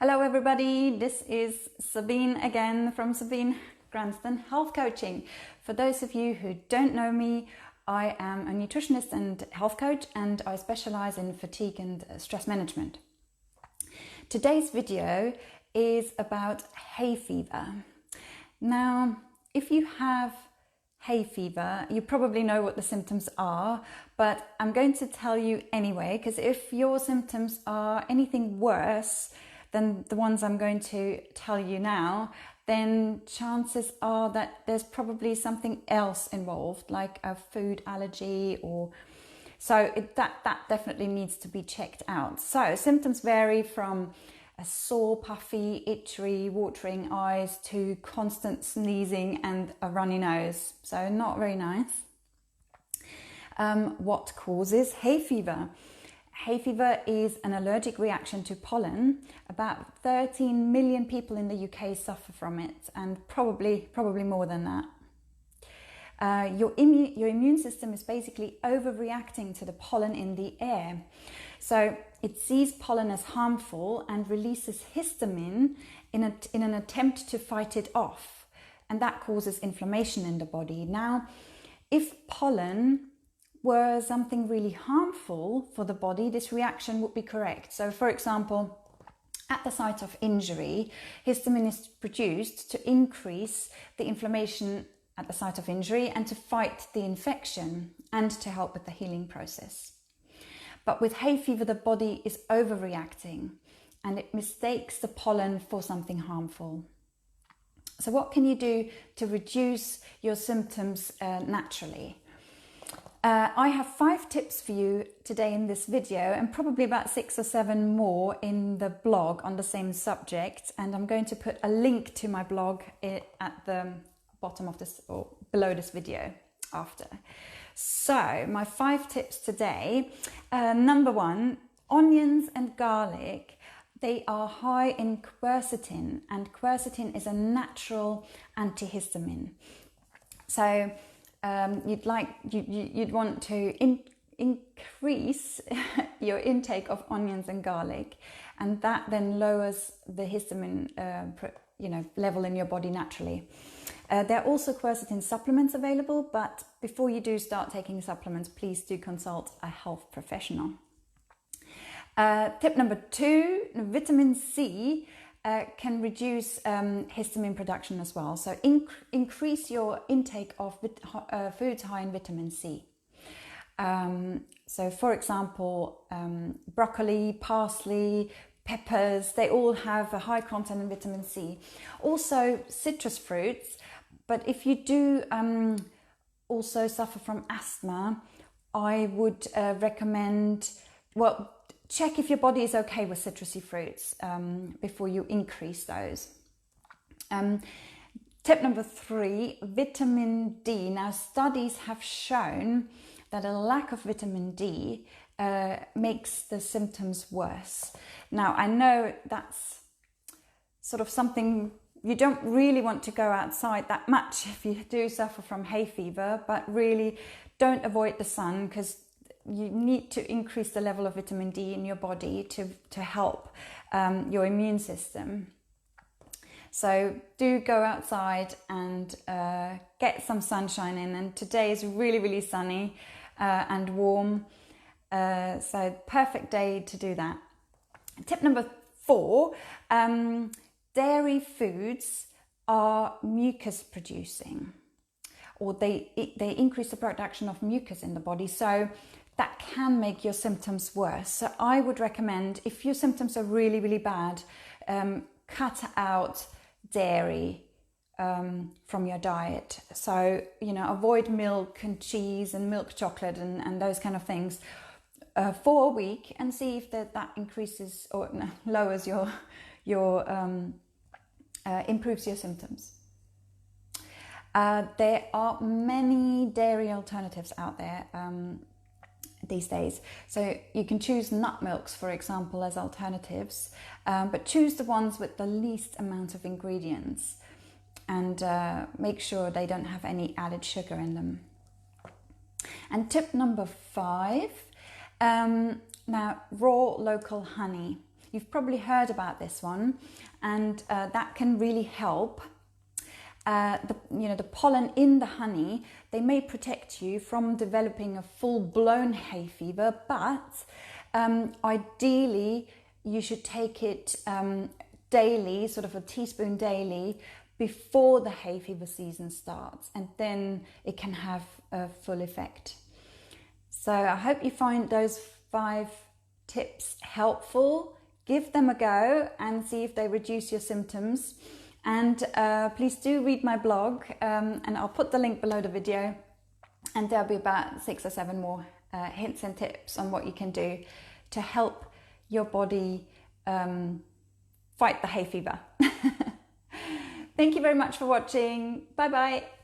Hello everybody, this is Sabine again from Sabine Granston Health Coaching. For those of you who don't know me, I am a nutritionist and health coach, and I specialize in fatigue and stress management. Today's video is about hay fever. Now, if you have hay fever, you probably know what the symptoms are, but I'm going to tell you anyway, because if your symptoms are anything worse than the ones I'm going to tell you now, then chances are that there's probably something else involved, like a food allergy, or that definitely needs to be checked out. So symptoms vary from a sore, puffy, itchy, watering eyes to constant sneezing and a runny nose. So not very nice. What causes hay fever? Hay fever is an allergic reaction to pollen. About 13 million people in the UK suffer from it, and probably more than that. Your immune system is basically overreacting to the pollen in the air. So it sees pollen as harmful and releases histamine in an attempt to fight it off. And that causes inflammation in the body. Now, if pollen were something really harmful for the body, this reaction would be correct. So for example, at the site of injury, histamine is produced to increase the inflammation at the site of injury and to fight the infection and to help with the healing process. But with hay fever, the body is overreacting and it mistakes the pollen for something harmful. So what can you do to reduce your symptoms naturally? I have 5 tips for you today in this video, and probably about 6 or 7 more in the blog on the same subject. And I'm going to put a link to my blog at the bottom of this or below this video after. So my 5 tips today. Number 1, onions and garlic. They are high in quercetin, and quercetin is a natural antihistamine. So you'd want to increase your intake of onions and garlic, and that then lowers the histamine level in your body naturally. There are also quercetin supplements available, but before you do start taking supplements, please do consult a health professional. Tip number 2, vitamin C can reduce histamine production as well. So increase your intake of foods high in vitamin C. So for example, broccoli, parsley, peppers, they all have a high content in vitamin C. Also citrus fruits, but if you do also suffer from asthma, I would recommend, check if your body is okay with citrusy fruits before you increase those. Tip number 3, vitamin D. Now, studies have shown that a lack of vitamin D makes the symptoms worse. Now, I know that's sort of something you don't really want to go outside that much if you do suffer from hay fever, but really don't avoid the sun, because you need to increase the level of vitamin D in your body to help your immune system. So do go outside and get some sunshine in. And today is really, really sunny and warm. So perfect day to do that. Tip number 4, dairy foods are mucus producing, or they increase the production of mucus in the body. So that can make your symptoms worse. So I would recommend, if your symptoms are really, really bad, cut out dairy from your diet. So, avoid milk and cheese and milk chocolate and those kind of things for a week, and see if that increases or lowers improves your symptoms. There are many dairy alternatives out there these days. So you can choose nut milks, for example, as alternatives, but choose the ones with the least amount of ingredients, and make sure they don't have any added sugar in them. And tip number 5, now raw local honey. You've probably heard about this one, and that can really help. The pollen in the honey, they may protect you from developing a full-blown hay fever, but ideally you should take it daily, sort of a teaspoon daily, before the hay fever season starts, and then it can have a full effect. So I hope you find those 5 tips helpful. Give them a go and see if they reduce your symptoms. And please do read my blog, and I'll put the link below the video, and there'll be about 6 or 7 more hints and tips on what you can do to help your body fight the hay fever. Thank you very much for watching. Bye bye.